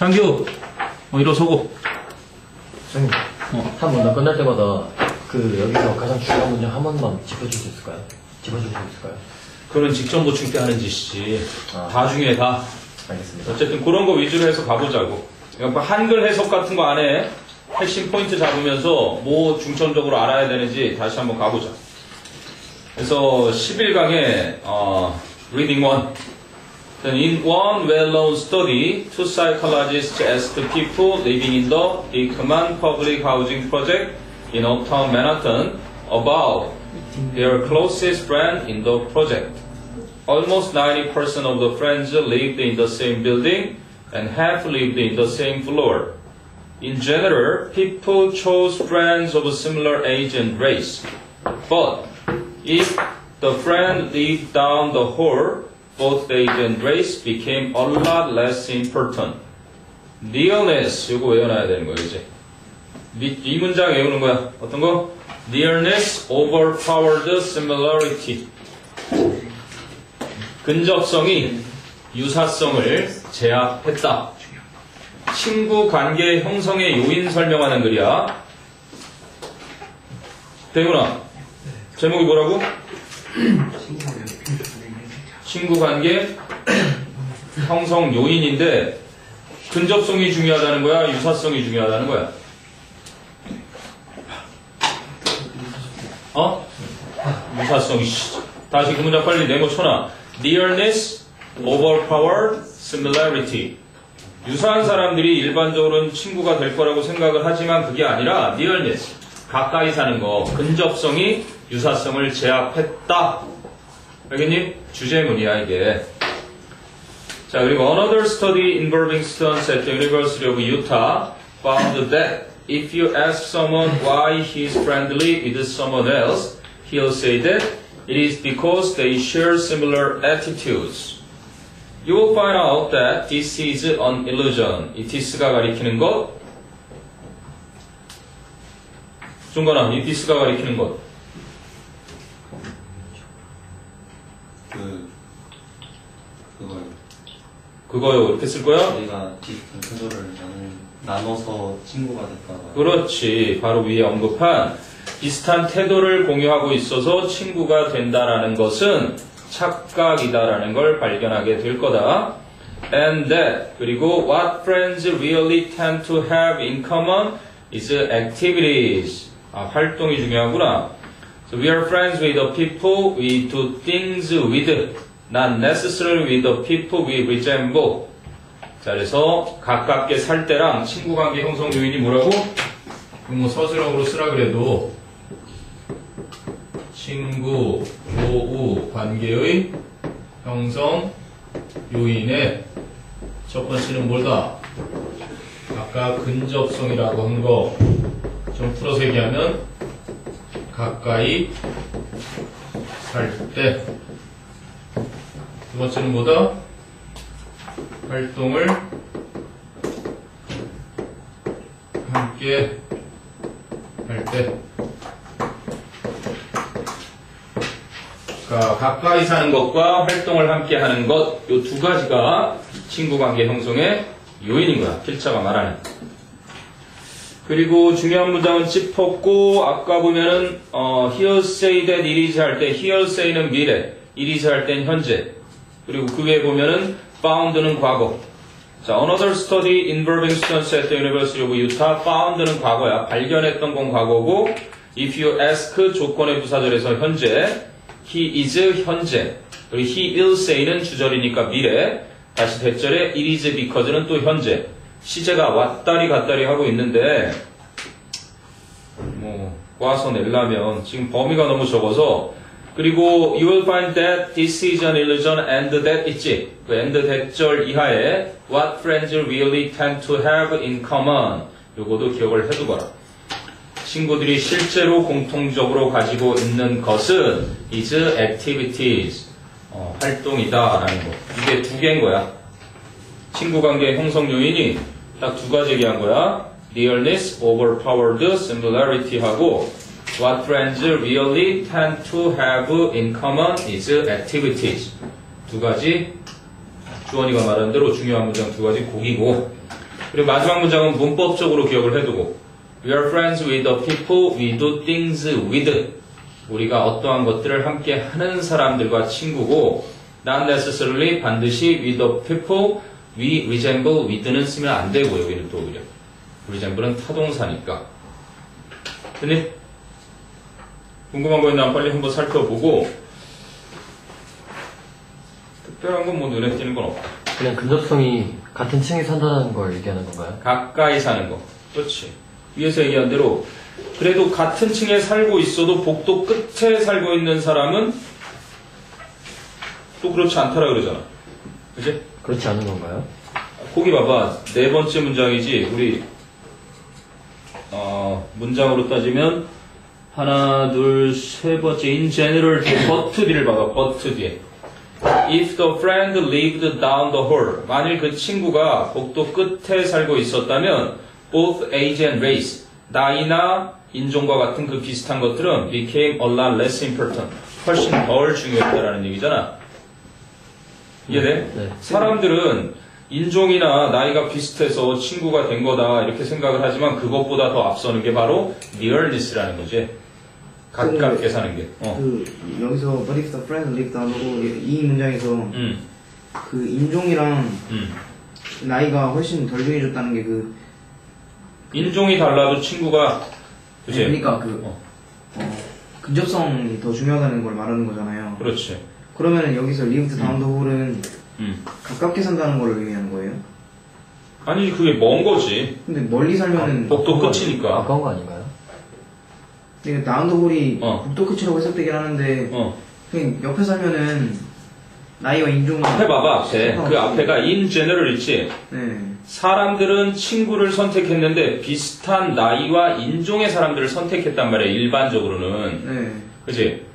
장규, 일어서고. 선생님, 한 문장 끝날 때마다 여기서 가장 중요한 문장 한 번만 짚어줄 수 있을까요? 짚어줄 수 있을까요? 그런 직전 보충 때 하는 짓이지. 다 중요해, 다. 알겠습니다. 어쨌든 그런 거 위주로 해서 가보자고. 그러니까 한글 해석 같은 거 안에 핵심 포인트 잡으면서 뭐 중점적으로 알아야 되는지 다시 한번 가보자. 그래서 11강에 reading 1. Then in one well-known study, two psychologists asked people living in the Beekman public housing project in Uptown Manhattan about their closest friend in the project. Almost 90% of the friends lived in the same building and half lived in the same floor. In general, people chose friends of a similar age and race. But if the friend lived down the hall, both age and race became a lot less important. Nearness, 이거 외워놔야 되는 거예요, 이제. 이 문장 외우는 거야. 어떤 거? Nearness overpowered similarity. 근접성이 유사성을 제압했다. 친구 관계 형성의 요인 설명하는 글이야. 대훈아, 제목이 뭐라고? 친구 관계 형성 요인인데 근접성이 중요하다는 거야? 유사성이 중요하다는 거야? 유사성이. 다시 그 문장 빨리 네모 쳐놔. Nearness overpowered similarity. 유사한 사람들이 일반적으로는 친구가 될 거라고 생각을 하지만 그게 아니라 nearness, 가까이 사는 거, 근접성이 유사성을 제압했다. 알겠니? 주제문이야 이게. 자, 그리고 another study involving students at the University of Utah found that if you ask someone why he is friendly with someone else, he'll say that it is because they share similar attitudes. You will find out that this is an illusion. 이 this가 가리키는 것. 중간아, 이 this가 가리키는 것. 그거요. 이렇게 쓸 거야? 우리가 비슷한 태도를 나눠서 친구가 될까. 그렇지. 바로 위에 언급한 비슷한 태도를 공유하고 있어서 친구가 된다라는 것은 착각이다라는 걸 발견하게 될 거다. And that, 그리고 what friends really tend to have in common is activities. 활동이 중요하구나. So we are friends with the people we do things with, not necessarily with the people we resemble. 자, 그래서 가깝게 살 때랑 친구관계 형성 요인이 뭐라고? 뭐 서술형으로 쓰라 그래도 친구, 조우, 관계의 형성 요인의 첫 번째는 뭐다? 아까 근접성이라고 한 거 좀 풀어서 얘기하면 가까이 살 때. 두 번째는 뭐다? 활동을 함께 할 때. 그러니까 가까이 사는 것과 활동을 함께 하는 것, 요 두 가지가 친구관계 형성의 요인인 거야. 필자가 말하는. 그리고 중요한 문장은 짚었고, 아까 보면은 he'll say that it is 할 때 he'll say는 미래, it is 할 땐 현재. 그리고 그 위에 보면은 found는 과거. 자, another study involving students at the University of Utah. found는 과거야. 발견했던 건 과거고, if you ask 조건의 부사절에서 현재, he is 현재. 그리고 he will say는 주절이니까 미래. 다시 대절에 it is because는 또 현재. 시제가 왔다리 갔다리 하고 있는데 뭐 꽈서 내려면 지금 범위가 너무 적어서. 그리고 you will find that this is an illusion and that 있지. 그 and 대절 이하에 what friends really tend to have in common. 요거도 기억을 해두거라. 친구들이 실제로 공통적으로 가지고 있는 것은 is activities. 활동이다라는 거. 이게 두 개인 거야. 친구관계 형성 요인이 딱 두 가지 얘기한 거야. Nearness, overpowered similarity 하고 what friends really tend to have in common is activities. 두 가지 주원이가 말한 대로 중요한 문장 두 가지 곡이고, 그리고 마지막 문장은 문법적으로 기억을 해두고 We are friends with the people we do things with. 우리가 어떠한 것들을 함께 하는 사람들과 친구고 not necessarily 반드시 with the people we resemble with는 쓰면 안 되고 여기는 또 오히려 resemble은 타동사니까. 됐니? 궁금한 거 있나 빨리 한번 살펴보고 특별한 건 뭐 눈에 띄는 건 없다. 그냥 근접성이 같은 층에 산다는 걸 얘기하는 건가요? 가까이 사는 거. 그렇지. 위에서 얘기한 대로 그래도 같은 층에 살고 있어도 복도 끝에 살고 있는 사람은 또 그렇지 않다라 그러잖아. 그치? 그렇지 않은 건가요? 거기 봐봐. 네 번째 문장이지. 우리 문장으로 따지면 하나, 둘, 세 번째 in general 뒤에 but 뒤를 봐봐. but 뒤에. If the friend lived down the hall. 만일 그 친구가 복도 끝에 살고 있었다면 both age and race. 나이나 인종과 같은 그 비슷한 것들은 became a lot less important. 훨씬 덜 중요했다라는 얘기잖아. 이해돼? 네. 사람들은 인종이나 나이가 비슷해서 친구가 된 거다 이렇게 생각을 하지만 그것보다 더 앞서는 게 바로 nearness라는 거지. 가깝게 사는 게. 그 여기서 But if the friend lived down the hall 이 문장에서 그 인종이랑 나이가 훨씬 덜 중요해졌다는 게 그 인종이 달라도 친구가 그치? 그러니까 그 근접성이 더 중요하다는 걸 말하는 거잖아요. 그렇지. 그러면 여기서 lived down the hall은 가깝게 산다는 걸 의미하는 거예요? 아니 그게 먼 거지. 근데 멀리 살면은 복도 끝이니까. 가까운 거 아닌가요? 근데 down the hall이 복도 끝이라고 해석되긴 하는데 그냥 옆에 살면은 나이와 인종 앞에 봐봐 앞에. 그 앞에가 in general 있지. 네. 사람들은 친구를 선택했는데 비슷한 나이와 인종의 사람들을 선택했단 말이야 일반적으로는. 네. 그치?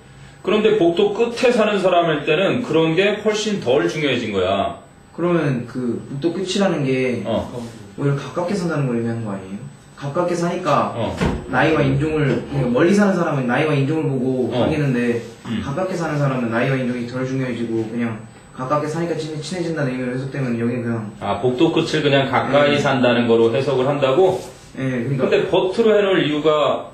그런데 복도 끝에 사는 사람일 때는 그런 게 훨씬 덜 중요해진 거야. 그러면 그 복도 끝이라는 게 오히려 가깝게 산다는 걸 의미하는 거 아니에요? 가깝게 사니까 나이와 인종을 그러니까 멀리 사는 사람은 나이와 인종을 보고 하겠는데 가깝게 사는 사람은 나이와 인종이 덜 중요해지고 그냥 가깝게 사니까 친해진다는 의미로 해석되면 여기는 그냥 복도 끝을 그냥 가까이 산다는 거로 해석을 한다고? 네, 그러니까 근데 버트로 해놓을 이유가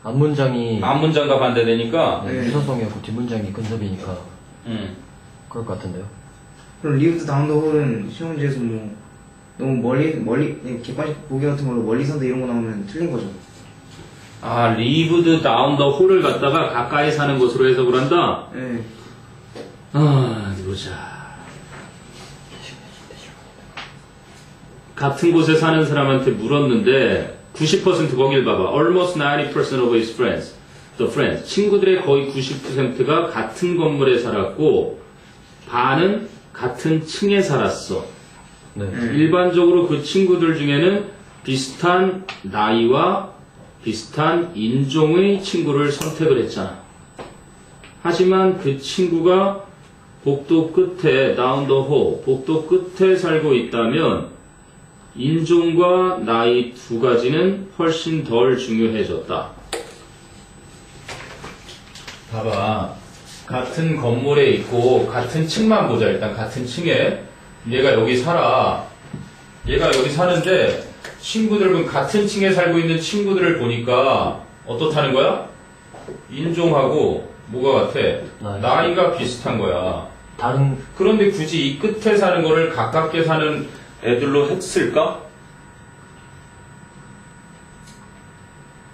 앞문장이 앞문장과 반대되니까 유사성이었고 뒷문장이 근접이니까 그럴 것 같은데요. 그럼 lived down the hall은 시험 문제에서 뭐 너무 멀리 객관식 보기 같은 걸로 멀리 산다 이런 거 나오면 틀린 거죠. lived down the hall을 갖다가 가까이 사는 것으로 해석을 한다? 네. 어디 보자. 같은 곳에 사는 사람한테 물었는데 90% 거길 봐봐. Almost 90% of his friends. The friends. 친구들의 거의 90%가 같은 건물에 살았고 반은 같은 층에 살았어. 네. 일반적으로 그 친구들 중에는 비슷한 나이와 비슷한 인종의 친구를 선택을 했잖아. 하지만 그 친구가 복도 끝에 down the hall, 복도 끝에 살고 있다면 인종과 나이 두 가지는 훨씬 덜 중요해졌다. 봐봐. 같은 건물에 있고 같은 층만 보자. 일단 같은 층에 얘가 여기 살아. 얘가 여기 사는데 친구들은 같은 층에 살고 있는 친구들을 보니까 어떻다는 거야? 인종하고 뭐가 같아? 나이가 비슷한 거야. 그런데 굳이 이 끝에 사는 거를 가깝게 사는 애들로 했을까?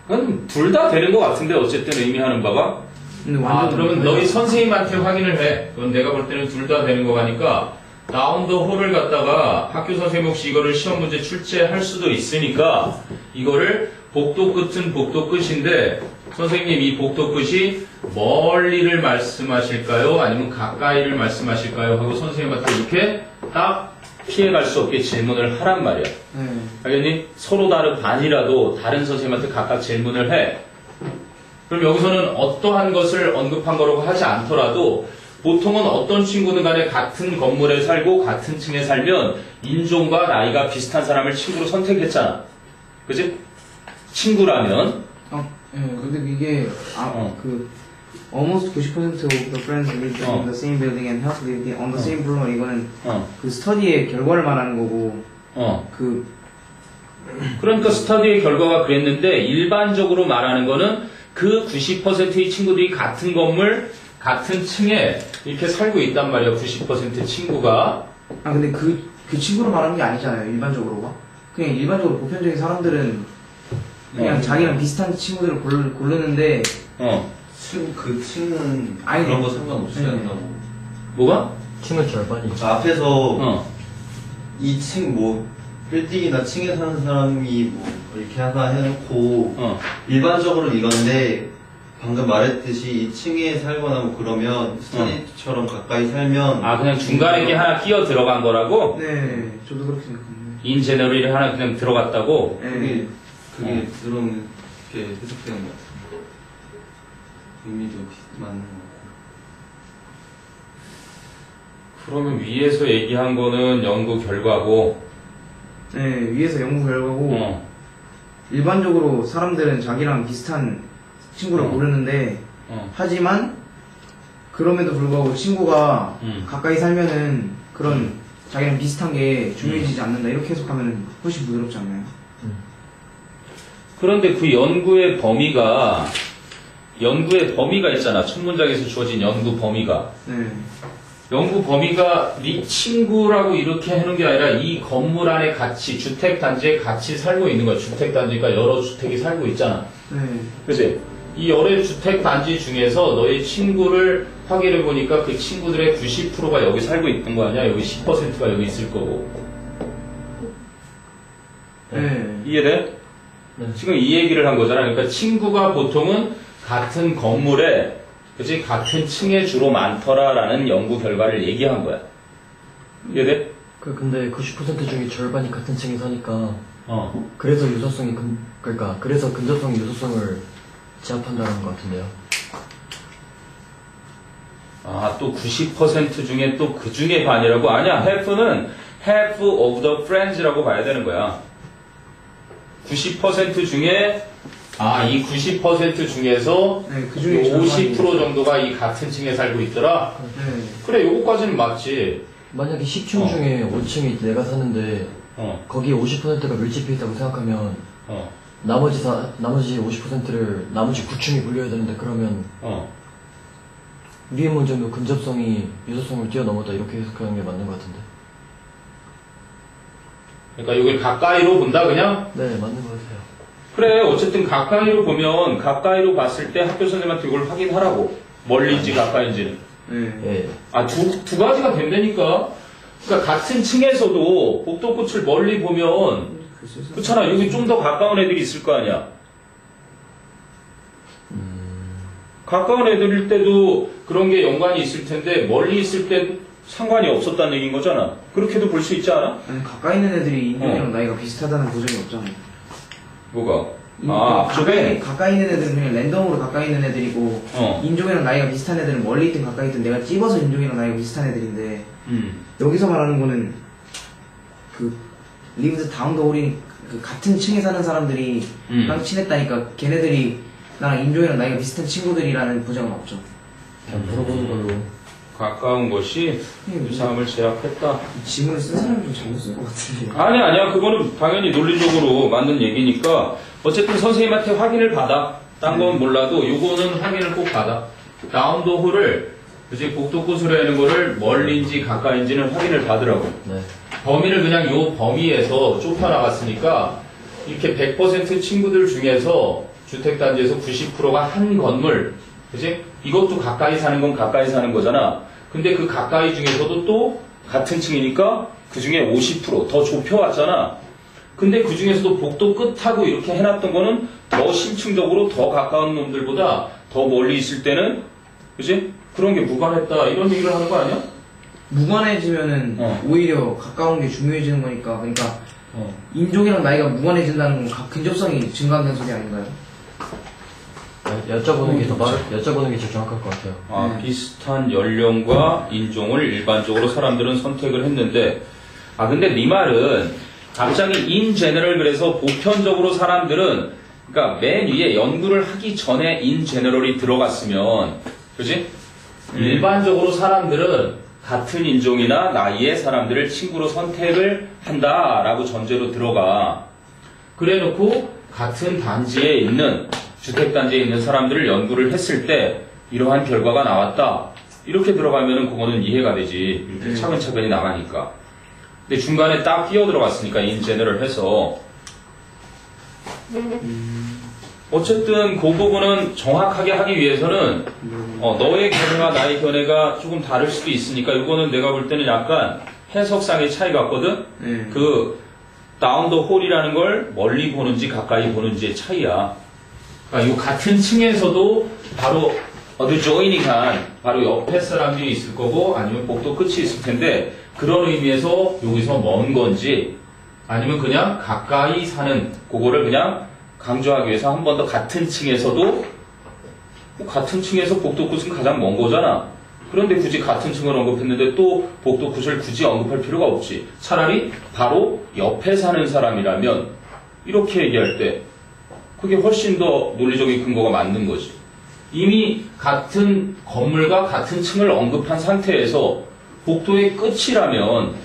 그건 둘 다 되는 것 같은데 어쨌든 의미하는 바가. 그러면 너희 선생님한테 확인을 해. 그건 내가 볼 때는 둘 다 되는 거 가니까 down the hall을 갖다가 학교 선생님 혹시 이거를 시험 문제 출제할 수도 있으니까 이거를 복도 끝은 복도 끝인데 선생님 이 복도 끝이 멀리를 말씀하실까요? 아니면 가까이를 말씀하실까요? 하고 선생님한테 이렇게 딱 피해갈 수 없게 질문을 하란 말이야. 알겠니? 서로 다른 반이라도 다른 선생님한테 각각 질문을 해. 그럼 여기서는 어떠한 것을 언급한 거라고 하지 않더라도 보통은 어떤 친구든 간에 같은 건물에 살고 같은 층에 살면 인종과 나이가 비슷한 사람을 친구로 선택했잖아. 그치? 친구라면 근데 이게 그 almost 90% of the friends lived in the same building and helped live on the same floor 이거는 그 스터디의 결과를 말하는 거고 그 그러니까 스터디의 결과가 그랬는데 일반적으로 말하는 거는 그 90%의 친구들이 같은 건물, 같은 층에 이렇게 살고 있단 말이야. 90% 친구가. 아 근데 그 친구로 말하는 게 아니잖아요. 일반적으로가. 그냥 일반적으로 보편적인 사람들은 그냥 자기랑 비슷한 친구들을 고르는데 그 층은 아니, 그런 거 상관없이 네. 한다고. 뭐가? 층은 절반이. 앞에서 이 층 뭐 빌딩이나 층에 사는 사람이 뭐 이렇게 하나 해놓고 일반적으로 이건데 방금 말했듯이 이 층에 살거나 뭐 그러면 스터디처럼 가까이 살면 아, 그냥 중간에 게 하나 끼어 들어간 거라고? 네, 저도 그렇게 생각합니다. 인 제너럴이 하나 그냥 들어갔다고? 네. 그게 그런 게 해석되는 것 같아요. 의미도 맞는 것 같아요. 그러면 위에서 얘기한 거는 연구 결과고, 네, 위에서 연구 결과고 일반적으로 사람들은 자기랑 비슷한 친구를 고르는데 하지만 그럼에도 불구하고 친구가 가까이 살면은 그런 자기랑 비슷한 게 중요해지지 않는다 이렇게 해석하면 훨씬 부드럽지 않나요? 그런데 그 연구의 범위가 있잖아. 첫 문장에서 주어진 연구 범위가. 네. 연구 범위가 네 친구라고 이렇게 해놓은 게 아니라 이 건물 안에 같이 주택단지에 같이 살고 있는 거야. 주택단지가 여러 주택이 살고 있잖아. 네. 그치? 이 여러 주택단지 중에서 너의 친구를 확인해 보니까 그 친구들의 90%가 여기 살고 있는 거 아니야? 여기 10%가 여기 있을 거고. 네. 이해돼? 네. 지금 이 얘기를 한 거잖아. 그러니까 친구가 보통은 같은 건물에, 그치? 같은 층에 주로 많더라라는 연구 결과를 얘기한 거야. 이해돼? 근데 90% 중에 절반이 같은 층에 사니까 그래서 유사성이 그래서 근접성이 유사성을 제압한다는 것 같은데요. 아, 또 90% 중에 또 그 중에 반이라고? 아니야, half는 half of the friends라고 봐야 되는 거야. 90% 중에, 이 90% 중에서 네, 그 중에 50% 정도가 이 같은 층에 살고 있더라? 네. 그래, 요거까지는 맞지. 만약에 10층 중에 5층이 내가 사는데 거기에 50%가 밀집해 있다고 생각하면 나머지 50%를 나머지 9층이 불려야 되는데 그러면 위의 문제도 근접성이 유사성을 뛰어넘었다 이렇게 해석하는 게 맞는 것 같은데. 그러니까 여기 가까이로 본다, 그냥? 네, 맞는 것 같아요. 그래, 어쨌든 가까이로 보면, 가까이로 봤을 때 학교 선생님한테 이걸 확인하라고. 멀리인지 가까이인지는. 네. 예. 아, 두 가지가 된다니까. 그러니까 같은 층에서도 복도꽃을 멀리 보면, 그렇잖아. 여기 좀 더 가까운 애들이 있을 거 아니야. 가까운 애들일 때도 그런 게 연관이 있을 텐데, 멀리 있을 땐 상관이 없었다는 얘기인 거잖아. 그렇게도 볼 수 있지 않아? 아니, 가까이 있는 애들이 인종이랑 나이가 비슷하다는 보장이 없잖아요. 뭐가? 앞쪽에? 가까이 있는 애들은 그냥 랜덤으로 가까이 있는 애들이고 인종이랑 나이가 비슷한 애들은 멀리 있든 가까이 있든 내가 찍어서 인종이랑 나이가 비슷한 애들인데 여기서 말하는 거는 그 리브드 다운 더 홀인 그 같은 층에 사는 사람들이랑 친했다니까 걔네들이 나랑 인종이랑 나이가 비슷한 친구들이라는 보장은 없죠. 그냥 물어보는 걸로. 가까운 것이 유사함을 제압했다. 이 지문을 쓴 사람이 좀 잘못 쓴 것 같은데. 아니야. 그거는 당연히 논리적으로 맞는 얘기니까 어쨌든 선생님한테 확인을 받아. 딴 건 몰라도 요거는 확인을 꼭 받아. 다운도 홀을 그치 복도꽃으로 하는 거를 멀리인지 가까이인지는 확인을 받으라고. 네. 범위를 그냥 요 범위에서 좁혀나갔으니까 이렇게 100% 친구들 중에서 주택단지에서 90%가 한 건물, 그치? 이것도 가까이 사는 건 가까이 사는 거잖아. 근데 그 가까이 중에서도 또 같은 층이니까 그 중에 50%더 좁혀왔잖아. 근데 그 중에서도 복도 끝하고 이렇게 해놨던 거는 더 심층적으로 더 가까운 놈들보다 더 멀리 있을 때는, 그치? 그런 게 무관했다. 이런 얘기를 하는 거 아니야? 무관해지면은 오히려 가까운 게 중요해지는 거니까. 그러니까 인종이랑 나이가 무관해진다는 건 근접성이 증가한다는 소리 아닌가요? 여쭤보는 게 제일 정확할 것 같아요. 비슷한 연령과 인종을 일반적으로 사람들은 선택을 했는데, 근데 네 말은 갑자기 in general 그래서 보편적으로 사람들은, 그러니까 맨 위에 연구를 하기 전에 in general이 들어갔으면, 그지? 일반적으로 사람들은 같은 인종이나 나이의 사람들을 친구로 선택을 한다라고 전제로 들어가. 그래 놓고 같은 단지에 있는 주택단지에 있는 사람들을 연구를 했을 때 이러한 결과가 나왔다. 이렇게 들어가면은 그거는 이해가 되지. 이렇게 차근차근히 나가니까. 근데 중간에 딱 끼어 들어갔으니까 인제너를 해서 어쨌든 그 부분은 정확하게 하기 위해서는 너의 견해와 나의 견해가 조금 다를 수도 있으니까 이거는 내가 볼 때는 약간 해석상의 차이 같거든. 그 다운 더 홀이라는 걸 멀리 보는지 가까이 보는지의 차이야. 그러니까 이 같은 층에서도 바로 어드조이닝한 바로 옆에 사람들이 있을 거고 아니면 복도 끝이 있을 텐데 그런 의미에서 여기서 먼 건지 아니면 그냥 가까이 사는 그거를 그냥 강조하기 위해서 한 번 더 같은 층에서도 같은 층에서 복도 끝은 가장 먼 거잖아. 그런데 굳이 같은 층을 언급했는데 또 복도 끝을 굳이 언급할 필요가 없지. 차라리 바로 옆에 사는 사람이라면 이렇게 얘기할 때 그게 훨씬 더 논리적인 근거가 맞는 거지. 이미 같은 건물과 같은 층을 언급한 상태에서 복도의 끝이라면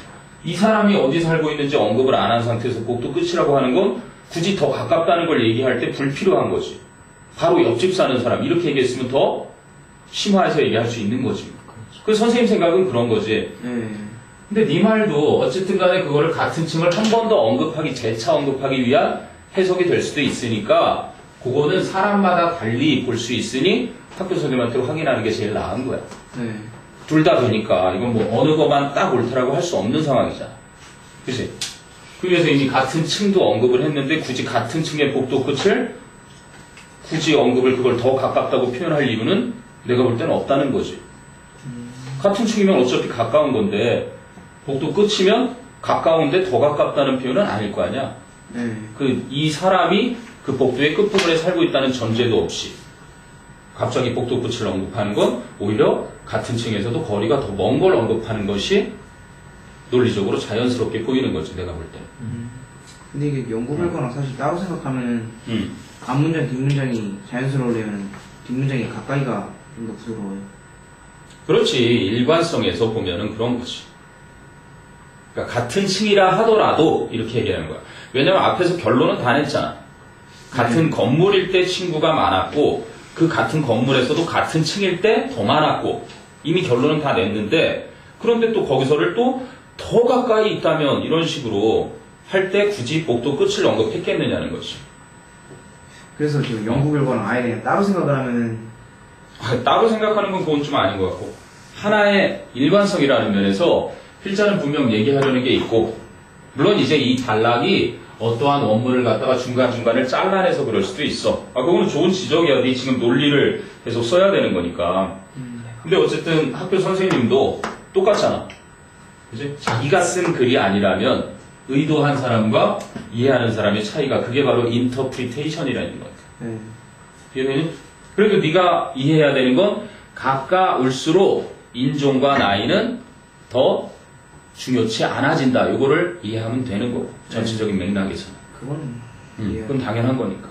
이 사람이 어디 살고 있는지 언급을 안 한 상태에서 복도 끝이라고 하는 건 굳이 더 가깝다는 걸 얘기할 때 불필요한 거지. 바로 옆집 사는 사람 이렇게 얘기했으면 더 심화해서 얘기할 수 있는 거지. 그 선생님 생각은 그런 거지. 근데 네 말도 어쨌든 간에 그거를 같은 층을 한 번 더 언급하기, 재차 언급하기 위한 해석이 될 수도 있으니까 그거는 사람마다 달리 볼 수 있으니 학교 선생님한테 확인하는 게 제일 나은 거야. 둘 다 되니까 이건 뭐 어느 거만 딱 옳다라고 할 수 없는 상황이잖아. 그치? 그래서 이미 같은 층도 언급을 했는데 굳이 같은 층의 복도 끝을 굳이 언급을 그걸 더 가깝다고 표현할 이유는 내가 볼 때는 없다는 거지. 같은 층이면 어차피 가까운 건데 복도 끝이면 가까운데 더 가깝다는 표현은 아닐 거 아니야. 이 사람이 그 복도의 끝부분에 살고 있다는 전제도 없이 갑자기 복도 끝을 언급하는 건 오히려 같은 층에서도 거리가 더 먼 걸 언급하는 것이 논리적으로 자연스럽게 보이는 거지, 내가 볼 때는. 근데 이게 연구 결과랑 사실 따로 생각하면 앞문장, 뒷문장이 자연스러우려면 뒷문장이 가까이가 좀 더 부드러워요. 그렇지. 일관성에서 보면은 그런 거지. 그러니까 같은 층이라 하더라도 이렇게 얘기하는 거야. 왜냐면 앞에서 결론은 다 냈잖아. 같은 건물일 때 친구가 많았고 그 같은 건물에서도 같은 층일 때 더 많았고 이미 결론은 다 냈는데 그런데 또 거기서를 또 더 가까이 있다면 이런 식으로 할 때 굳이 복도 끝을 언급했겠느냐는 거지. 그래서 지금 연구 결과랑 아예 그냥 따로 생각을 하면은 따로 생각하는 건 그건 좀 아닌 것 같고 하나의 일관성이라는 면에서 필자는 분명 얘기하려는 게 있고 물론 이제 이 단락이 어떠한 원문을 갖다가 중간중간을 잘라내서 그럴 수도 있어. 그거는 좋은 지적이야. 네 지금 논리를 계속 써야 되는 거니까. 근데 어쨌든 학교 선생님도 똑같잖아. 그치? 자기가 쓴 글이 아니라면 의도한 사람과 이해하는 사람의 차이가 그게 바로 인터프리테이션이라는 거야. 이해되니? 그래도 네가 이해해야 되는 건 가까울수록 인종과 나이는 더 중요치 않아진다. 이거를 이해하면 되는 거고. 전체적인 맥락에서는. 그건 당연한 거니까.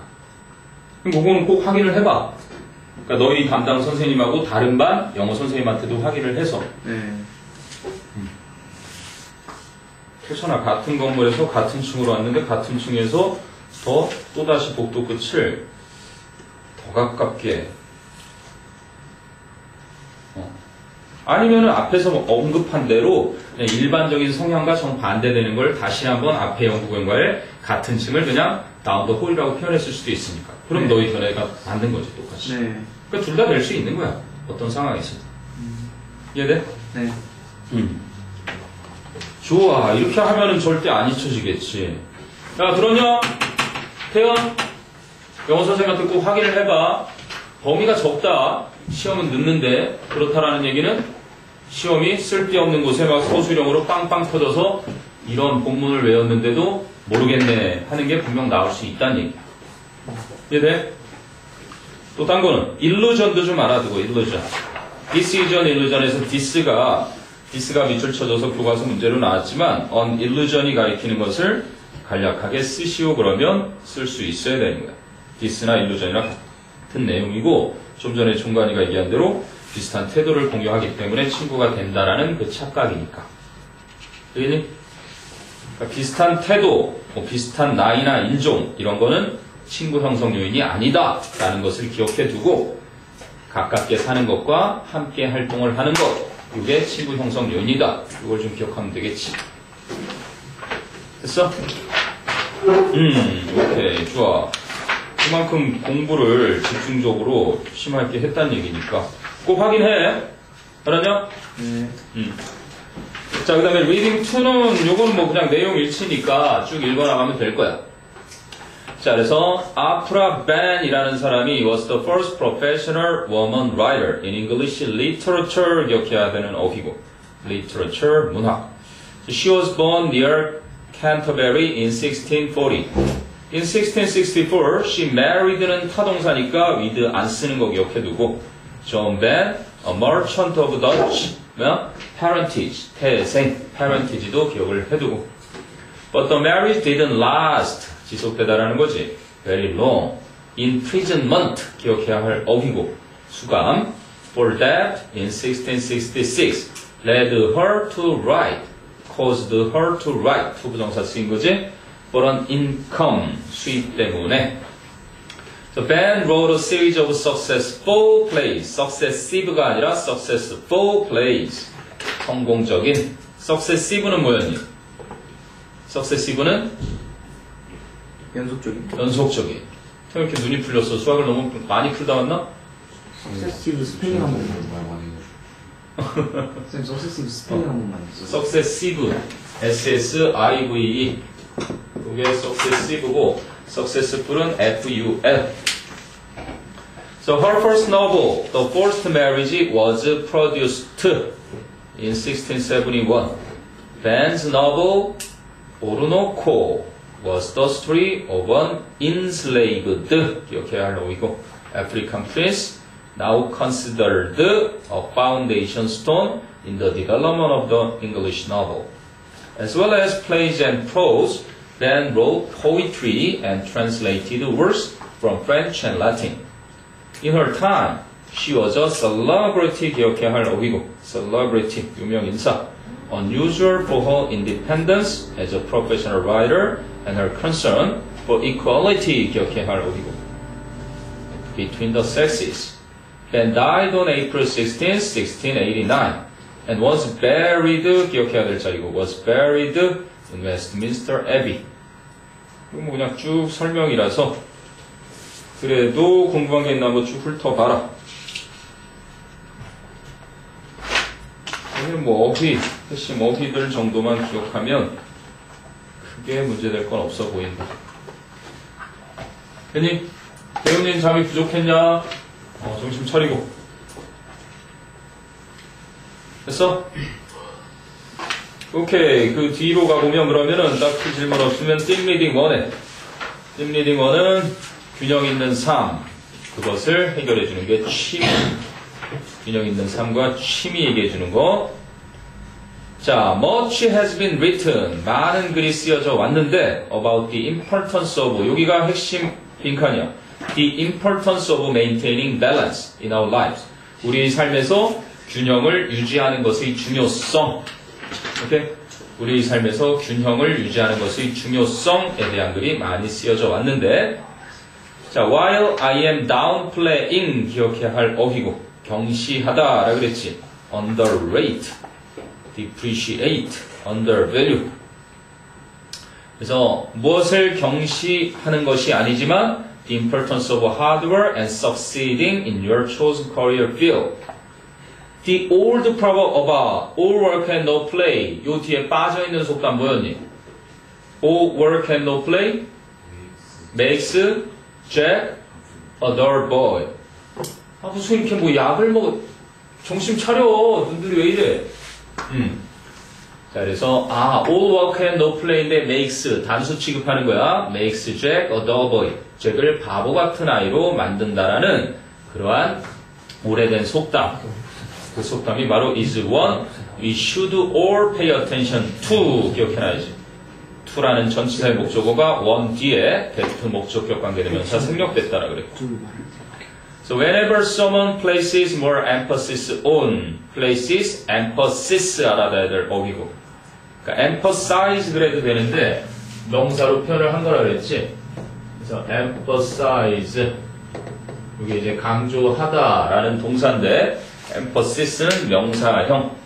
그럼 그거는 꼭 확인을 해봐. 그러니까 너희 담당 선생님하고 다른 반 영어 선생님한테도 확인을 해서. 그렇잖아. 같은 건물에서 같은 층으로 왔는데 같은 층에서 또다시 복도 끝을 더 가깝게 아니면은 앞에서 언급한 대로 그냥 일반적인 성향과 정반대되는 걸 다시 한번 앞에 연구 결과에 같은 층을 그냥 다운 더 홀이라고 표현했을 수도 있으니까. 그럼 너희 견해가 맞는 거지, 똑같이. 그러니까 둘 다 될 수 있는 거야. 어떤 상황에서. 이해돼? 네. 좋아. 이렇게 하면은 절대 안 잊혀지겠지. 야, 들었냐? 태연? 영어 선생님한테 꼭 확인을 해봐. 범위가 적다. 시험은 늦는데 그렇다라는 얘기는 시험이 쓸데없는 곳에 막 소수령으로 빵빵 터져서 이런 본문을 외웠는데도 모르겠네 하는 게 분명 나올 수 있다는 얘기야. 이해돼? 또 딴 거는 illusion도 좀 알아두고 illusion. This is an illusion에서 this가 밑줄 쳐져서 교과서 문제로 나왔지만 on illusion이 가리키는 것을 간략하게 쓰시오 그러면 쓸 수 있어야 되는 거야. this나 illusion이랑 같은 내용이고 좀 전에 종관이가 얘기한 대로 비슷한 태도를 공유하기 때문에 친구가 된다라는 그 착각이니까. 알겠니? 그러니까 비슷한 태도, 뭐 비슷한 나이나 인종 이런 거는 친구 형성 요인이 아니다 라는 것을 기억해 두고 가깝게 사는 것과 함께 활동을 하는 것 이게 친구 형성 요인이다. 이걸 좀 기억하면 되겠지. 됐어? 오케이, 좋아. 그만큼 공부를 집중적으로 심하게 했다는 얘기니까 꼭 확인해. 알았냐? 자, 그 다음에 reading 2는 요거는 뭐 그냥 내용 일치니까 쭉 읽어나가면 될 거야. 자, 그래서 Afra Ben이라는 사람이 was the first professional woman writer in English literature 기억해야 되는 어휘고 literature, 문학. She was born near Canterbury in 1640. In 1664, she married는 타동사니까 with 안 쓰는 거 기억해두고 John Ben, a merchant of Dutch parentage, 태생, parentage도 기억을 해두고 But the marriage didn't last, 지속되다라는 거지 very long. Imprisonment, 기억해야 할 어휘고 수감 For that, in 1666, led her to write, caused her to write, 투부정사 쓰인 거지 for an income, 수입 때문에. So Ben wrote a series of successful plays. successive가 아니라 successful plays. 성공적인. successive는 뭐였니? successive는 연속적인. 형 이렇게 눈이 풀렸어. 수학을 너무 많이 풀다 왔나? successive 스펠링 한 번만. 쌤, successive 스펠링 한 번만. successive, S-S-I-V-E. 그게 successive고 successful은 F-U-L. So her first novel, The Forced Marriage, was produced in 1671. Ben's novel, Orinoco, was the story of an enslaved, 기억해야 할 어휘고, African prince, now considered a foundation stone in the development of the English novel. As well as plays and prose, Ben wrote poetry and translated works from French and Latin. In her time, she was a celebrity, 기억해야 할 어휘고, celebrity, 유명 인사. Unusual for her independence as a professional writer and her concern for equality, 기억해야 할 어휘고, between the sexes. Ben died on April 16, 1689, and was buried, 기억해야 될 자리고, was buried in Westminster Abbey. 이거 뭐 그냥 쭉 설명이라서 그래도 궁금한 게 있나 한번 쭉 훑어봐라. 오늘 뭐 어휘, 핵심 어휘들 정도만 기억하면 크게 문제될 건 없어 보인다. 괜히 배우님 잠이 부족했냐? 정신 차리고. 됐어? 오케이. 그 뒤로 가보면 그러면은 딱히 질문 없으면 띵 리딩 1에 띵 리딩 1은 균형 있는 삶 그것을 해결해 주는 게 취미. 균형 있는 삶과 취미 얘기해 주는 거. 자, much has been written. 많은 글이 쓰여져 왔는데 about the importance of 여기가 핵심 빈칸이야. The importance of maintaining balance in our lives. 우리 삶에서 균형을 유지하는 것의 중요성. 오케이? 우리 삶에서 균형을 유지하는 것의 중요성에 대한 글이 많이 쓰여져 왔는데 자, while I am downplaying 기억해야 할 어휘고 경시하다 라 그랬지. underrate, depreciate, undervalue. 그래서 무엇을 경시하는 것이 아니지만 the importance of hard work and succeeding in your chosen career field. The old proverb about all work and no play. 요 뒤에 빠져있는 속담 뭐였니? All work and no play makes Jack a dull boy. 무슨 이렇게 뭐 약을 먹어. 정신 차려. 눈들이 왜 이래? 자, 그래서 all work and no play인데 makes 단수 취급하는 거야. makes Jack a dull boy. 잭을 바보 같은 아이로 만든다라는 그러한 오래된 속담. 그 속담이 바로 is one we should all pay attention to 기억해놔야지. to라는 전치사의 목적어가 one 뒤에 that 목적격 관계대명사 생략됐다라 그랬고. So whenever someone places more emphasis on places emphasis 알아둬야 될 어휘고 그러니까 emphasize 그래도 되는데 명사로 표현을 한 거라 그랬지. 그래서 emphasize 이게 이제 강조하다라는 동사인데 emphasis는 명사형.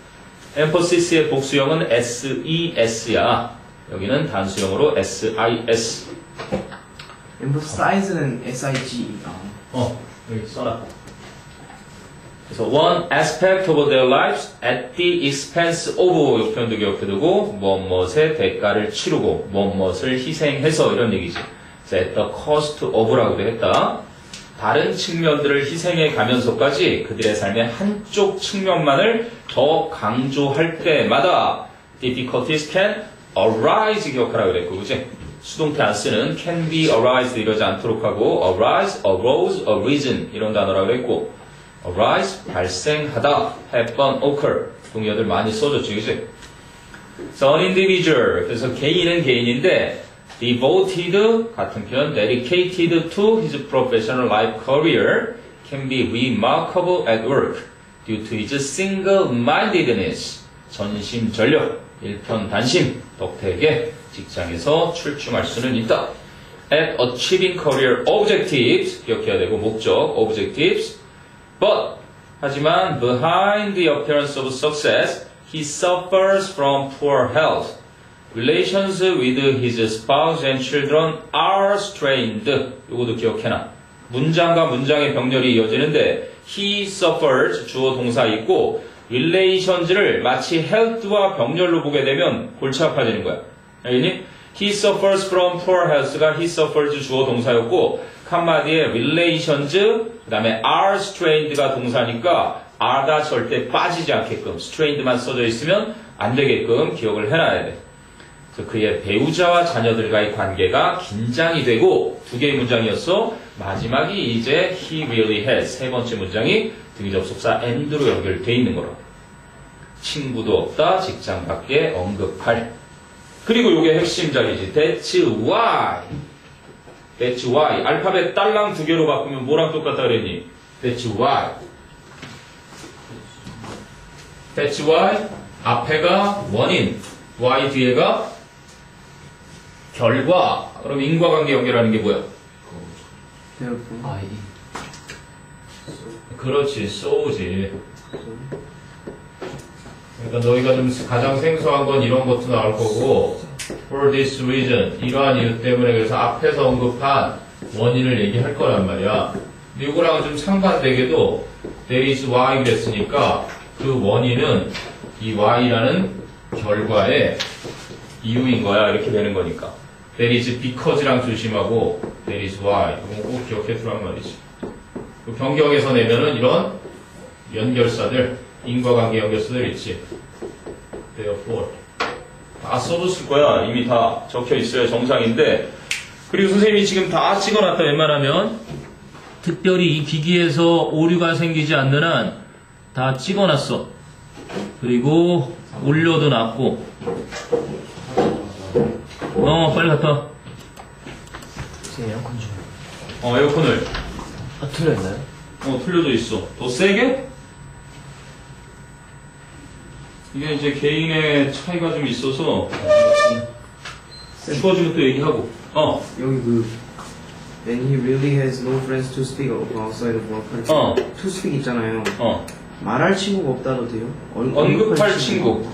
emphasis의 복수형은 SES야. 여기는 단수형으로 SIS. emphasize는 SIG. 여기 써놨다. 그래서 one aspect of their lives at the expense of 이 표현도 기억해두고 무엇의 대가를 치르고 무엇을 희생해서 이런 얘기지. 그래서 at the cost of라고도 했다. 다른 측면들을 희생해 가면서까지 그들의 삶의 한쪽 측면만을 더 강조할 때마다 difficulties can arise 기억하라고 그랬고, 그치? 수동태 안 쓰는 can be arised 이러지 않도록 하고 arise, arose, arisen 이런 단어라고 그랬고 arise, 발생하다, happen, occur 동의어들 많이 써줬지, 그치? So an individual, 그래서 개인은 개인인데 devoted, 같은 표현, dedicated to his professional life career can be remarkable at work due to his single-mindedness, 전심전력, 일편단심, 덕택에 직장에서 출중할 수는 있다. At achieving career objectives, 기억해야 되고 목적, objectives, but, 하지만 behind the appearance of success, he suffers from poor health. Relations with his spouse and children are strained. 이것도 기억해놔. 문장과 문장의 병렬이 이어지는데 he suffers 주어 동사 있고 relations를 마치 health와 병렬로 보게 되면 골치 아파지는 거야. 알겠니? He suffers from poor health가 he suffers 주어 동사였고 칸마디에 relations 그 다음에 are strained가 동사니까 are가 절대 빠지지 않게끔 strained만 써져 있으면 안 되게끔 기억을 해놔야 돼. 그래서 그의 배우자와 자녀들과의 관계가 긴장이 되고 두 개의 문장이었어. 마지막이 이제 he really has 세 번째 문장이 등위접속사 and로 연결돼 있는 거라. 친구도 없다. 직장 밖에 언급할. 그리고 이게 핵심작이지. That's why. That's why. 알파벳 딸랑 두 개로 바꾸면 뭐랑 똑같다 그랬니? That's why. That's why. 앞에가 원인. why 뒤에가 결과. 그럼 인과관계 연결하는 게 뭐야? 그렇지. so지. 그러니까 너희가 좀 가장 생소한 건 이런 것도 나올 거고 for this reason 이러한 이유 때문에 그래서 앞에서 언급한 원인을 얘기할 거란 말이야. 근데 이거랑은 좀 상반되게도 there is why 그랬으니까 그 원인은 이 y라는 결과의 이유인 거야. 이렇게 되는 거니까 there is because랑 조심하고 there is why 이건 꼭 기억해 두란 말이지. 그 변경에서 내면은 이런 연결사들 인과관계 연결사들 있지. Therefore 다 써줬을 거야. 이미 다 적혀 있어야 정상인데. 그리고 선생님이 지금 다 찍어놨다. 웬만하면 특별히 이 기기에서 오류가 생기지 않는 한 다 찍어놨어. 그리고 올려도 놨고. 빨리 갔다 와. 제 에어컨 좀. 에어컨을. 틀려있나요? 틀려져 있어. 더 세게? 이게 이제 개인의 차이가 좀 있어서 추워지면 또 얘기하고. 여기 when he really has no friends to speak of outside of work to speak 있잖아요. 말할 친구가 없다도 돼요? 언급할 친구.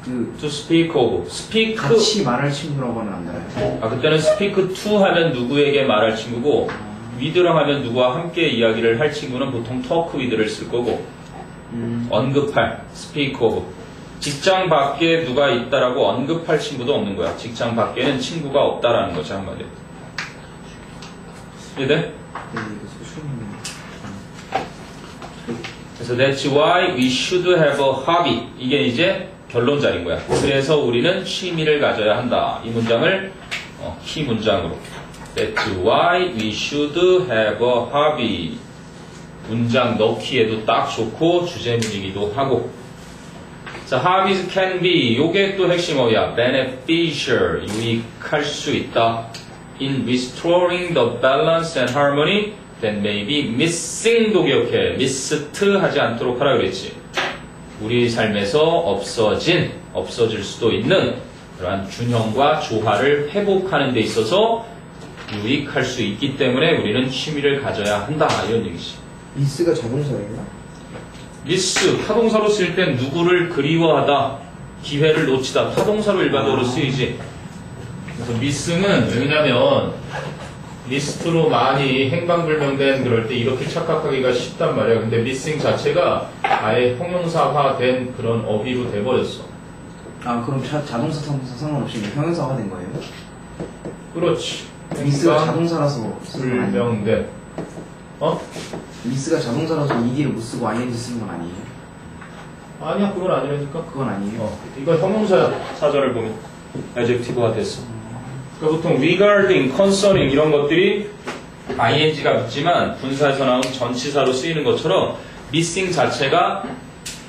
to speak of. speak. 같이 말할 친구라고 하면 안 되나요? 그때는 speak to 하면 누구에게 말할 친구고 with랑 하면 누구와 함께 이야기를 할 친구는 보통 talk with를 쓸 거고 언급할, speak of. 직장 밖에 누가 있다라고 언급할 친구도 없는 거야. 직장 밖에는 친구가 없다라는 거지, 한마디로. 이해돼? 그래서 that's why we should have a hobby. 이게 이제 결론자인 거야. 그래서 우리는 취미를 가져야 한다. 이 문장을 키 문장으로. That's why we should have a hobby. 문장 넣기에도 딱 좋고 주제문이기도 하고. 자, hobbies can be. 요게 또 핵심어야. beneficial. 유익할 수 있다. in restoring the balance and harmony that may be missing도 기억해. missed 하지 않도록 하라 그랬지. 우리 삶에서 없어질 수도 있는 그러한 균형과 조화를 회복하는 데 있어서 유익할 수 있기 때문에 우리는 취미를 가져야 한다. 이런 얘기지. 미스가 자동사예요? 미스, 타동사로 쓸 땐 누구를 그리워하다, 기회를 놓치다, 타동사로 일반적으로 쓰이지. 그래서 미스는 왜냐면 리스트로 많이 행방불명된 그럴 때 이렇게 착각하기가 쉽단 말이야. 근데 미싱 자체가 아예 형용사화된 그런 어휘로 돼버렸어. 아 그럼 자동사 타동사 상관없이 형용사가 된 거예요? 그렇지. 미스가 자동사라서 쓰는 건 아니에요? 불명된. 미스가 자동사라서 이디를 못 쓰고 ING 쓰는 건 아니에요? 아니야, 그건 아니라니까. 그건 아니에요? 이거 형용사 사전을 보면 adjective가 됐어. 그러니까 보통 regarding, concerning 이런 것들이 ing가 붙지만 분사에서 나온 전치사로 쓰이는 것처럼 missing 자체가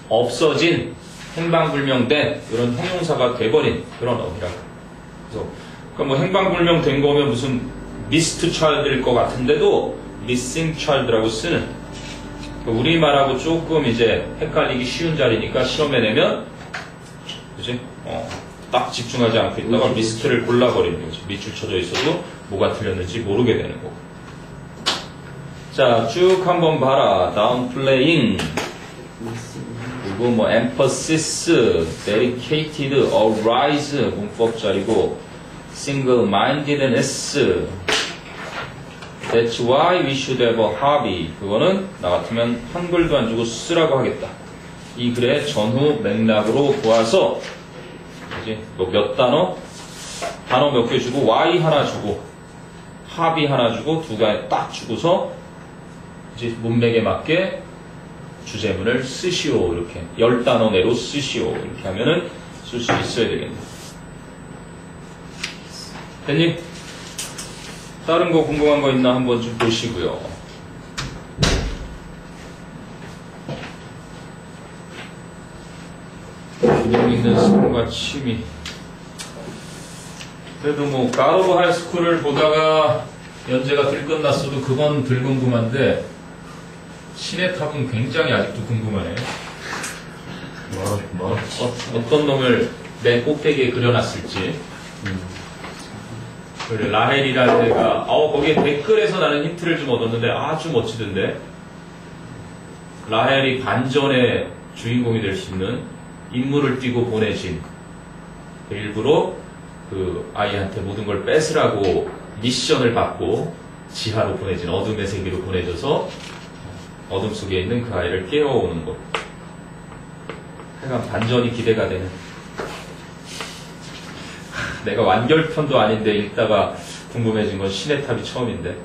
없어진, 행방불명된 이런 형용사가 돼버린 그런 어휘라고. 그래서 그러니까 뭐 행방불명된 거면 무슨 missed child일 것 같은데도 missing child라고 쓰는. 그러니까 우리말하고 조금 이제 헷갈리기 쉬운 자리니까 시험에 내면 그지? 딱 집중하지 않고 있다가 리스트를 골라버리는 거지. 밑줄 쳐져 있어도 뭐가 틀렸는지 모르게 되는 거고. 자, 쭉 한번 봐라. downplaying, 그리고 뭐 emphasis, dedicated, arise, 문법 자리고, single-mindedness, that's why we should have a hobby. 그거는 나 같으면 한글도 안 주고 쓰라고 하겠다. 이 글의 전후 맥락으로 보아서 뭐 몇 단어 몇 개 주고 Y 하나 주고 합이 하나 주고 두 가지 딱 주고서 이제 문맥에 맞게 주제문을 쓰시오. 이렇게 10단어 내로 쓰시오. 이렇게 하면은 쓸 수 있어야 되겠네. 됐니? 다른 거 궁금한 거 있나 한번 좀 보시고요. 균형 있는 습관과 취미. 그래도 뭐 가로브 하이스쿨을 보다가 연재가 들끝났어도 그건 덜 궁금한데 시내탑은 굉장히 아직도 궁금하네. 어떤 놈을 맨 꼭대기에 그려놨을지. 그래, 라헬이라는 애가 거기에 댓글에서 나는 힌트를 좀 얻었는데 아주 멋지던데. 라헬이 반전의 주인공이 될 수 있는 임무를 띄고 보내진, 일부러 그 아이한테 모든 걸 뺏으라고 미션을 받고 지하로 보내진, 어둠의 세계로 보내져서 어둠 속에 있는 그 아이를 깨워오는 것. 하여간 반전이 기대가 되는. 내가 완결편도 아닌데 읽다가 궁금해진 건 시내탑이 처음인데,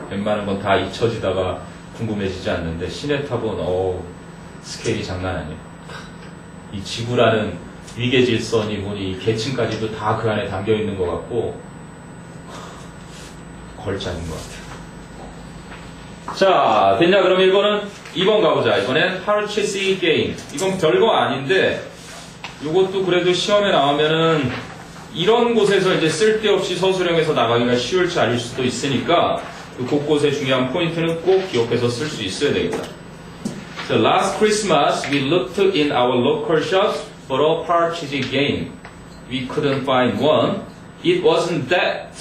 웬만한 건 다 잊혀지다가 궁금해지지 않는데 시내탑은 스케일이 장난 아니에요. 이 지구라는 위계질서니 뭐니 이 계층까지도 다 그 안에 담겨 있는 것 같고 걸작인 것 같아요. 자, 됐냐? 그럼 1번은 2번 가보자. 이번엔 purchase game. 이건 별거 아닌데 이것도 그래도 시험에 나오면은 이런 곳에서 이제 쓸데없이 서술형에서 나가기가 쉬울지 아닐 수도 있으니까 그 곳곳의 중요한 포인트는 꼭 기억해서 쓸 수 있어야 되겠다. So last Christmas we looked in our local shops for a purchase game. We couldn't find one. It wasn't that.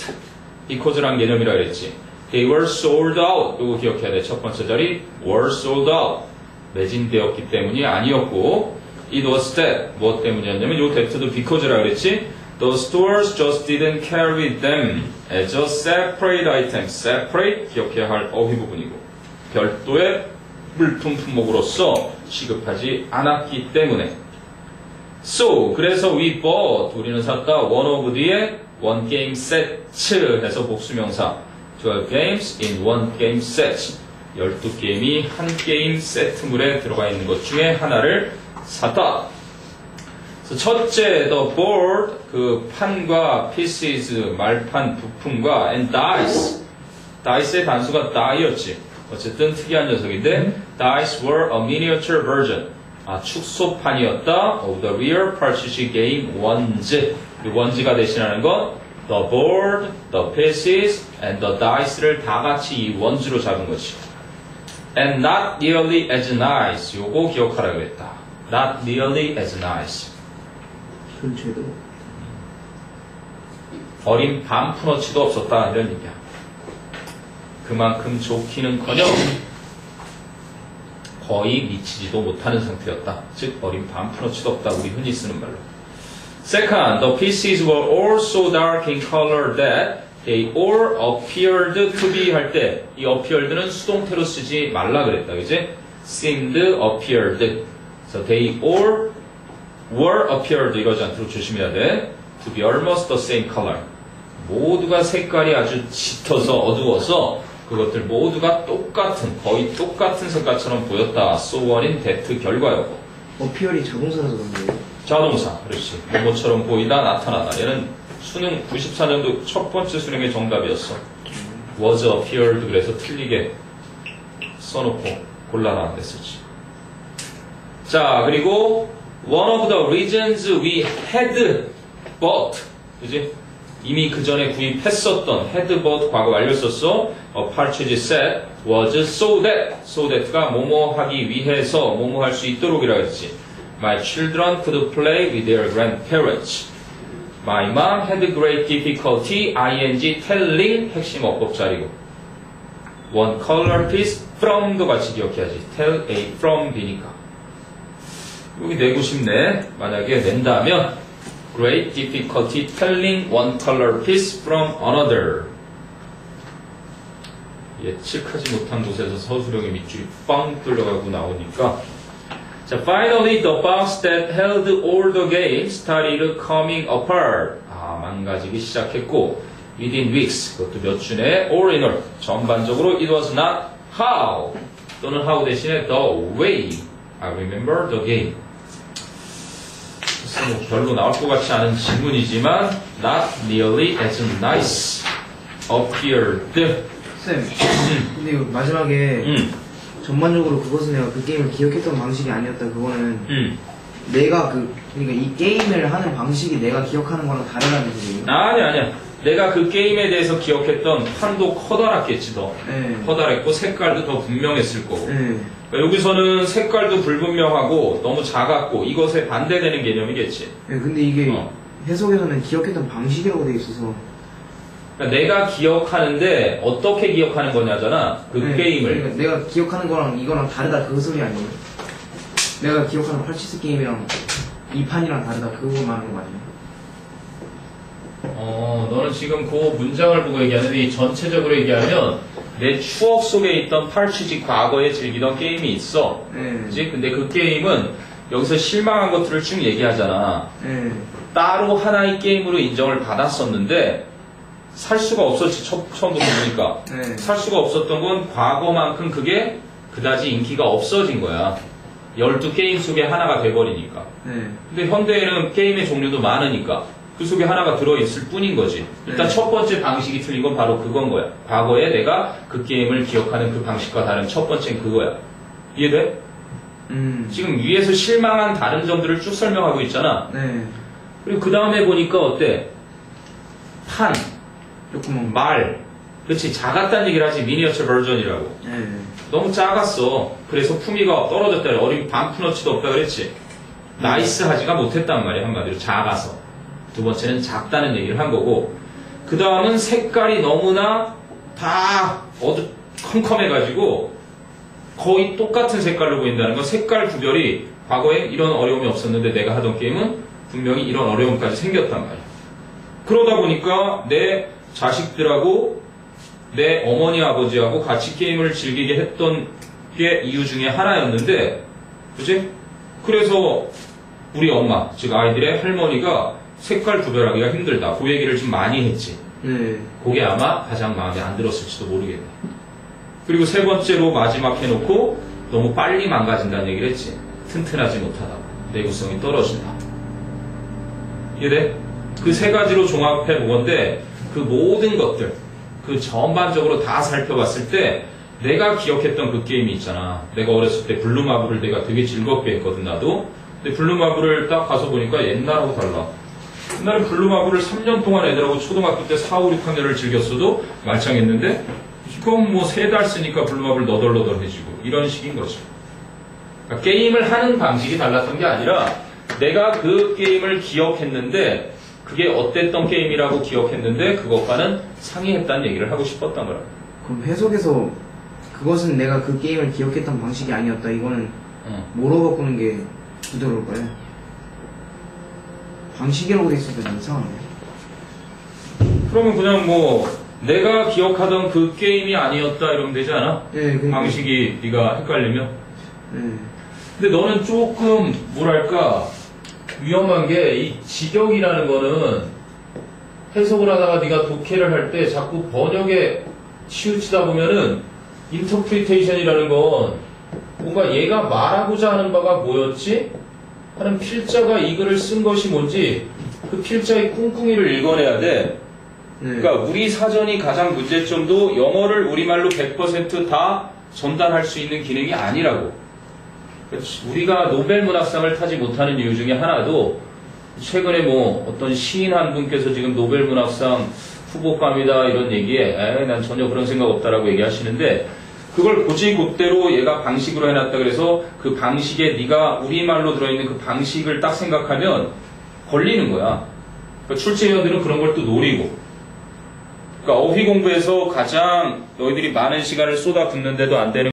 because란 개념이라 그랬지. They were sold out. 이거 기억해야 돼. 첫 번째 자리 were sold out. 매진되었기 때문이 아니었고 it was that. 무엇 때문이었냐면 요 that도 because라 그랬지. The stores just didn't carry them as a separate item. separate 기억해야 할 어휘 부분이고 별도의 물품 품목으로서 취급하지 않았기 때문에. So 그래서 we bought 우리는 샀다 one of the의 one game sets 해서 복수명사 12 games in one game set 12게임이 한 게임 세트물에 들어가 있는 것 중에 하나를 샀다. 첫째, the board, 그 판과 pieces, 말판, 부품과 and dice. dice의 단수가 die였지. 어쨌든 특이한 녀석인데 dice were a miniature version. 축소판이었다. of the real purchase game ones. 이 ones가 대신하는 건 the board, the pieces, and the dice를 다 같이 이 ones로 잡은 거지. and not nearly as nice. 요거 기억하라 그랬다. not nearly as nice. 근처에도. 어린 반푼어치도 없었다 이런 얘기야. 그만큼 좋기는커녕 거의 미치지도 못하는 상태였다. 즉 어린 반푼어치도 없다. 우리 흔히 쓰는 말로. Second, the pieces were all so dark in color that they all appeared to be 할 때 이 appeared는 수동태로 쓰지 말라 그랬다. 그지? seemed, appeared. So they all were appeared 이러지 않도록 조심해야 돼. To be almost the same color. 모두가 색깔이 아주 짙어서 어두워서 그것들 모두가 똑같은 거의 똑같은 색깔처럼 보였다. So on인 that 결과였고. 어피얼이 자동사라서 그런데요. 자동사. 그렇지. 뭐처럼 보이다 나타나다. 얘는 수능 94년도 첫 번째 수능의 정답이었어. was appeared 그래서 틀리게 써놓고 곤란한 됐었지. 자 그리고 one of the reasons we had bought 그지? 이미 그 전에 구입했었던 had bought 과거 완료했었어. partridge set was so that가 뭐뭐 하기 위해서 뭐뭐 할 수 있도록이라 했지. My children could play with their grandparents. My mom had great difficulty ing telling 핵심 어법 자리고 one color piece from도 같이 기억해야지. tell A from B니까 여기 내고 싶네. 만약에 낸다면 great difficulty telling one color piece from another. 예측하지 못한 곳에서 서술형의 밑줄이 빵 뚫려가고 나오니까 자, finally the box that held all the games started coming apart. 망가지기 시작했고 within weeks, 그것도 몇 주 내에 all in all, 전반적으로 it was not how 또는 how 대신에 the way I remember the game. 글쎄 뭐 별로 나올 것 같지 않은 질문이지만 not nearly as nice appeared. 쌤, 근데 이거 마지막에 전반적으로 그것은 내가 그 게임을 기억했던 방식이 아니었다. 그거는 내가 그러니까 이 게임을 하는 방식이 내가 기억하는 거랑 다르다는 소리예요? 아니야. 내가 그 게임에 대해서 기억했던 판도 커다랗겠지 더. 네. 커다랗고 색깔도 더 분명했을 거고. 네. 그러니까 여기서는 색깔도 불분명하고 너무 작았고 이것에 반대되는 개념이겠지. 네, 근데 이게 해석에서는 기억했던 방식이라고 돼 있어서. 그러니까 내가 기억하는데 어떻게 기억하는 거냐잖아. 그 네, 게임을. 그러니까 내가 기억하는 거랑 이거랑 다르다 그 소리 아니에요? 내가 기억하는 팔치스 게임이랑 이 판이랑 다르다 그거 말하는 거 아니에요? 너는 지금 그 문장을 보고 얘기하는데 이 전체적으로 얘기하면 내 추억 속에 있던 팔치지 과거에 즐기던 게임이 있어. 네. 그치? 근데 그 게임은 여기서 실망한 것들을 쭉 얘기하잖아. 네. 따로 하나의 게임으로 인정을 받았었는데 살 수가 없었지. 처음부터 보니까. 네. 살 수가 없었던 건 과거만큼 그게 그다지 인기가 없어진 거야. 12게임 속에 하나가 돼버리니까. 네. 근데 현대에는 게임의 종류도 많으니까 그 속에 하나가 들어있을 뿐인 거지. 일단 네. 첫 번째 방식이 틀린 건 바로 그건 거야. 과거에 내가 그 게임을 기억하는 그 방식과 다른 첫 번째는 그거야. 이해돼? 지금 위에서 실망한 다른 점들을 쭉 설명하고 있잖아. 네. 그리고 그 다음에 보니까 어때? 판, 조금 말, 그렇지 작았다는 얘기를 하지. 미니어처 버전이라고. 네. 너무 작았어. 그래서 품위가 떨어졌다. 어린 반푼어치도 없다 그랬지. 나이스하지가 못했단 말이야. 한마디로 작아서. 두 번째는 작다는 얘기를 한 거고, 그 다음은 색깔이 너무나 다 컴컴해가지고 거의 똑같은 색깔로 보인다는 건 색깔 구별이 과거에 이런 어려움이 없었는데 내가 하던 게임은 분명히 이런 어려움까지 생겼단 말이야. 그러다 보니까 내 자식들하고 내 어머니 아버지하고 같이 게임을 즐기게 했던 게 이유 중에 하나였는데, 그치? 그래서 우리 엄마, 즉 아이들의 할머니가 색깔 구별하기가 힘들다. 그 얘기를 좀 많이 했지. 네. 그게 아마 가장 마음에 안 들었을지도 모르겠네. 그리고 세 번째로 마지막 해놓고 너무 빨리 망가진다는 얘기를 했지. 튼튼하지 못하다. 내구성이 떨어진다. 이해돼? 그 세 가지로 종합해 보건데 그 모든 것들, 그 전반적으로 다 살펴봤을 때 내가 기억했던 그 게임이 있잖아. 내가 어렸을 때 블루마블을 내가 되게 즐겁게 했거든, 나도. 근데 블루마블을 딱 가서 보니까 옛날하고 달라. 옛날에 블루마블을 3년 동안 애들하고 초등학교 때 4, 5, 6학년을 즐겼어도 말짱했는데 지금 뭐 3달 쓰니까 블루마블 너덜너덜해지고 이런 식인 거죠. 그러니까 게임을 하는 방식이 달랐던 게 아니라 내가 그 게임을 기억했는데 그게 어땠던 게임이라고 기억했는데 그것과는 상이했다는 얘기를 하고 싶었던 거라. 그럼 해석에서 그것은 내가 그 게임을 기억했던 방식이 아니었다. 이거는 뭐로 바꾸는 게 부드러울까요? 방식이라고 돼 있어도 좀 이상한데. 그러면 그냥 뭐 내가 기억하던 그 게임이 아니었다 이러면 되지 않아? 네, 그러니까. 방식이 네가 헷갈리면? 네. 근데 너는 조금 뭐랄까 위험한 게 이 직역이라는 거는 해석을 하다가 네가 독해를 할 때 자꾸 번역에 치우치다 보면은 인터프리테이션이라는 건 뭔가 얘가 말하고자 하는 바가 뭐였지? 하는 필자가 이 글을 쓴 것이 뭔지 그 필자의 꿍꿍이를 읽어내야 돼. 그러니까 우리 사전이 가장 문제점도 영어를 우리말로 100% 다 전달할 수 있는 기능이 아니라고. 우리가 노벨 문학상을 타지 못하는 이유 중에 하나도 최근에 뭐 어떤 시인 한 분께서 지금 노벨 문학상 후보감이다 이런 얘기에 난 전혀 그런 생각 없다라고 얘기하시는데 그걸 곧대로 얘가 방식으로 해놨다 그래서 그 방식에 네가 우리말로 들어있는 그 방식을 딱 생각하면 걸리는 거야. 그러니까 출제위원들은 그런 걸 또 노리고 그러니까 어휘 공부에서 가장 너희들이 많은 시간을 쏟아붓는데도 안 되는